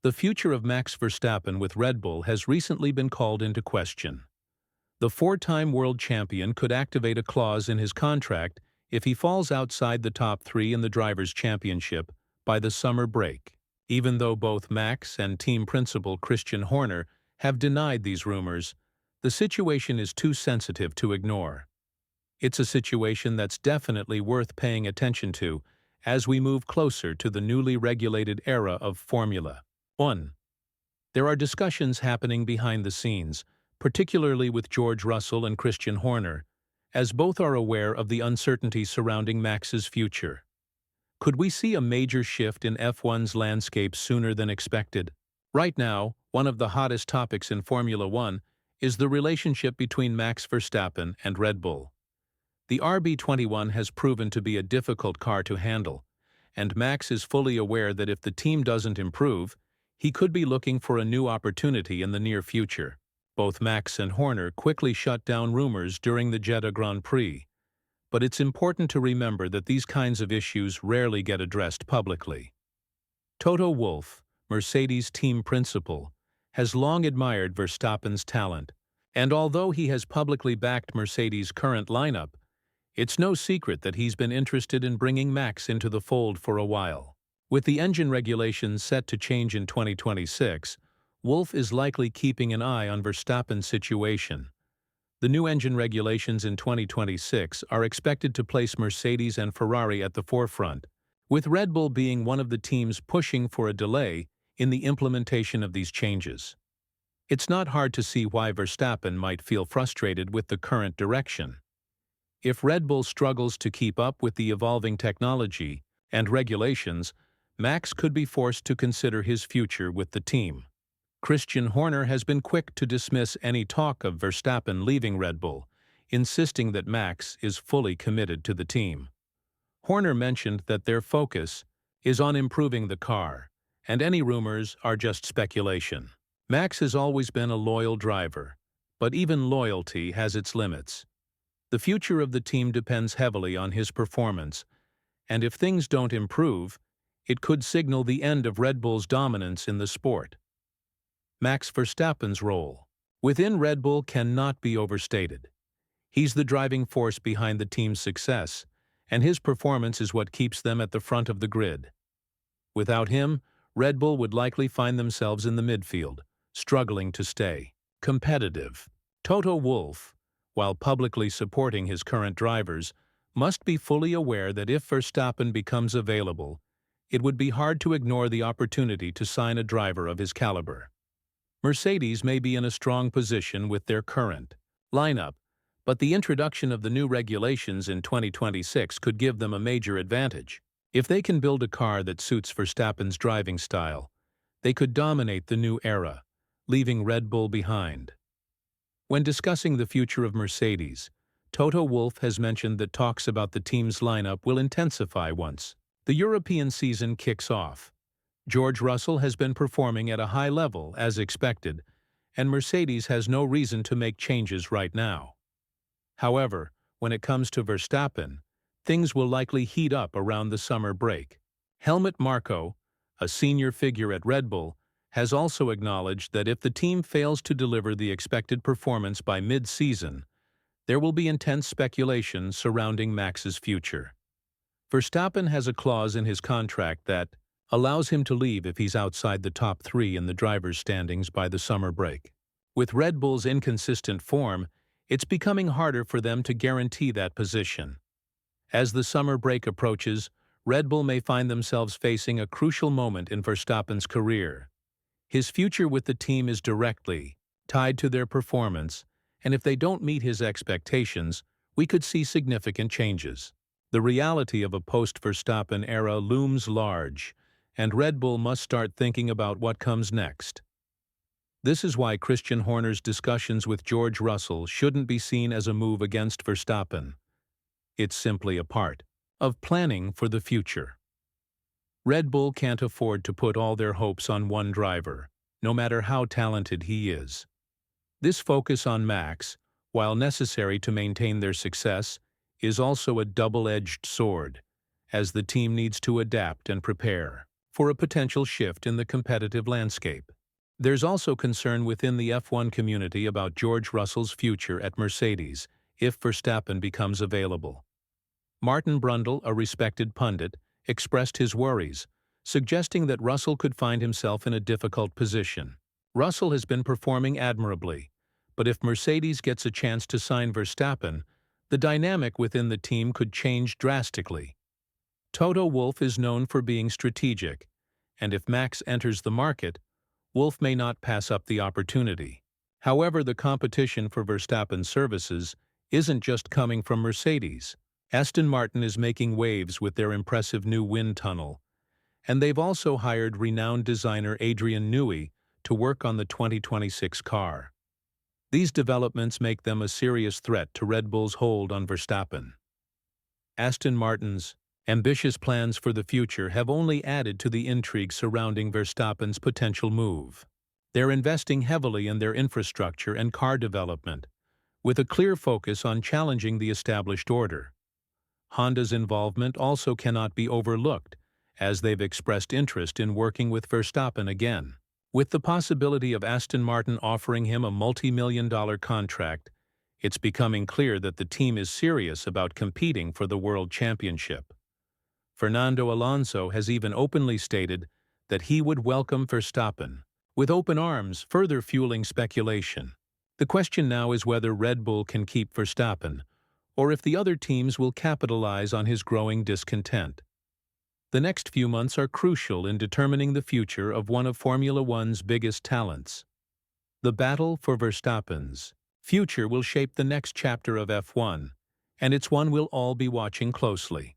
The future of Max Verstappen with Red Bull has recently been called into question. The four-time world champion could activate a clause in his contract if he falls outside the top three in the Drivers' Championship by the summer break. Even though both Max and team principal Christian Horner have denied these rumors, the situation is too sensitive to ignore. It's a situation that's definitely worth paying attention to as we move closer to the newly regulated era of Formula 1. There are discussions happening behind the scenes, particularly with George Russell and Christian Horner, as both are aware of the uncertainty surrounding Max's future. Could we see a major shift in F1's landscape sooner than expected? Right now, one of the hottest topics in Formula 1 is the relationship between Max Verstappen and Red Bull. The RB21 has proven to be a difficult car to handle, and Max is fully aware that if the team doesn't improve, he could be looking for a new opportunity in the near future. Both Max and Horner quickly shut down rumors during the Jeddah Grand Prix, but it's important to remember that these kinds of issues rarely get addressed publicly. Toto Wolff, Mercedes team principal, has long admired Verstappen's talent, and although he has publicly backed Mercedes' current lineup, it's no secret that he's been interested in bringing Max into the fold for a while. With the engine regulations set to change in 2026, Wolff is likely keeping an eye on Verstappen's situation. The new engine regulations in 2026 are expected to place Mercedes and Ferrari at the forefront, with Red Bull being one of the teams pushing for a delay in the implementation of these changes. It's not hard to see why Verstappen might feel frustrated with the current direction. If Red Bull struggles to keep up with the evolving technology and regulations, Max could be forced to consider his future with the team. Christian Horner has been quick to dismiss any talk of Verstappen leaving Red Bull, insisting that Max is fully committed to the team. Horner mentioned that their focus is on improving the car, and any rumors are just speculation. Max has always been a loyal driver, but even loyalty has its limits. The future of the team depends heavily on his performance, and if things don't improve, it could signal the end of Red Bull's dominance in the sport. Max Verstappen's role within Red Bull cannot be overstated. He's the driving force behind the team's success, and his performance is what keeps them at the front of the grid. Without him, Red Bull would likely find themselves in the midfield, struggling to stay competitive. Toto Wolff, while publicly supporting his current drivers, must be fully aware that if Verstappen becomes available, it would be hard to ignore the opportunity to sign a driver of his caliber. Mercedes may be in a strong position with their current lineup, but the introduction of the new regulations in 2026 could give them a major advantage. If they can build a car that suits Verstappen's driving style, they could dominate the new era, leaving Red Bull behind. When discussing the future of Mercedes, Toto Wolff has mentioned that talks about the team's lineup will intensify once the European season kicks off. George Russell has been performing at a high level as expected, and Mercedes has no reason to make changes right now. However, when it comes to Verstappen, things will likely heat up around the summer break. Helmut Marko, a senior figure at Red Bull, has also acknowledged that if the team fails to deliver the expected performance by mid-season, there will be intense speculation surrounding Max's future. Verstappen has a clause in his contract that allows him to leave if he's outside the top three in the drivers' standings by the summer break. With Red Bull's inconsistent form, it's becoming harder for them to guarantee that position. As the summer break approaches, Red Bull may find themselves facing a crucial moment in Verstappen's career. His future with the team is directly tied to their performance, and if they don't meet his expectations, we could see significant changes. The reality of a post-Verstappen era looms large, and Red Bull must start thinking about what comes next. This is why Christian Horner's discussions with George Russell shouldn't be seen as a move against Verstappen. It's simply a part of planning for the future. Red Bull can't afford to put all their hopes on one driver, no matter how talented he is. This focus on Max, while necessary to maintain their success, is also a double-edged sword, as the team needs to adapt and prepare for a potential shift in the competitive landscape. There's also concern within the F1 community about George Russell's future at Mercedes if Verstappen becomes available. Martin Brundle, a respected pundit, expressed his worries, suggesting that Russell could find himself in a difficult position. Russell has been performing admirably, but if Mercedes gets a chance to sign Verstappen, the dynamic within the team could change drastically. Toto Wolff is known for being strategic, and if Max enters the market, Wolff may not pass up the opportunity. However, the competition for Verstappen's services isn't just coming from Mercedes. Aston Martin is making waves with their impressive new wind tunnel, and they've also hired renowned designer Adrian Newey to work on the 2026 car. These developments make them a serious threat to Red Bull's hold on Verstappen. Aston Martin's ambitious plans for the future have only added to the intrigue surrounding Verstappen's potential move. They're investing heavily in their infrastructure and car development, with a clear focus on challenging the established order. Honda's involvement also cannot be overlooked, as they've expressed interest in working with Verstappen again. With the possibility of Aston Martin offering him a multi-million-dollar contract, it's becoming clear that the team is serious about competing for the World Championship. Fernando Alonso has even openly stated that he would welcome Verstappen, with open arms further fueling speculation. The question now is whether Red Bull can keep Verstappen, or if the other teams will capitalize on his growing discontent. The next few months are crucial in determining the future of one of Formula One's biggest talents. The battle for Verstappen's future will shape the next chapter of F1, and it's one we'll all be watching closely.